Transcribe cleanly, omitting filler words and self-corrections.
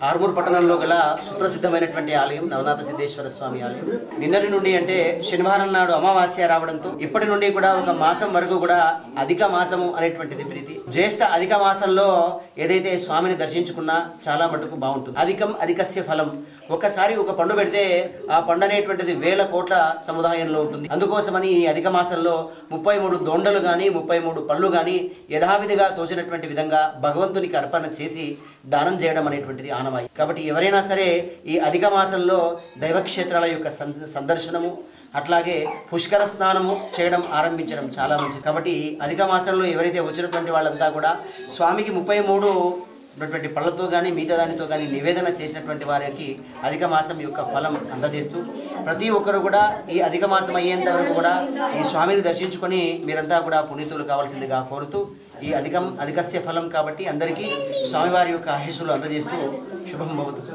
ఆర్మూర్ పట్టణంలో గల సుప్రసిద్ధమైనటువంటి ఆలయం నవనాథ సిద్ధేశ్వర స్వామి ఆలయం. నిన్నటి నుండి అంటే శనివారం నాడు అమావాస్య రావడంతో ఇప్పటి నుండి కూడా ఒక మాసం వరకు కూడా అధిక మాసము అనేటువంటిది ప్రీతి. జ్యేష్ఠ అధిక మాసంలో ఏదైతే స్వామిని దర్శించుకున్నా చాలా మటుకు బాగుంటుంది. అధికస్య ఫలం. ఒకసారి ఒక పండు పెడితే ఆ పండు అనేటువంటిది 1000 కోట్ల సముదాయంలో ఉంటుంది. అందుకోసమని ఈ అధిక మాసంలో 33 దొండలు కానీ 33 పళ్ళు కానీ యథావిధిగా తోచినటువంటి విధంగా భగవంతునికి అర్పణ చేసి దానం చేయడం అనేటువంటిది ఆనవాయి. కాబట్టి ఎవరైనా సరే ఈ అధిక మాసంలో దైవక్షేత్రాల యొక్క సందర్శనము అట్లాగే పుష్కర స్నానము చేయడం ఆరంభించడం చాలా మంచిది. కాబట్టి అధిక మాసంలో ఎవరైతే వచ్చినటువంటి వాళ్ళంతా కూడా స్వామికి 33 ఉన్నటువంటి పళ్ళతో కానీ మిగతా దానితో కానీ నివేదన చేసినటువంటి వారికి అధిక మాసం యొక్క ఫలం అందజేస్తూ ప్రతి ఒక్కరు కూడా ఈ అధిక మాసం అయ్యేంత వరకు కూడా ఈ స్వామిని దర్శించుకొని మీరంతా కూడా పునీతులు కావాల్సిందిగా కోరుతూ ఈ అధికస్య ఫలం కాబట్టి అందరికీ స్వామివారి యొక్క ఆశీస్సులు అందజేస్తూ శుభం భవతు.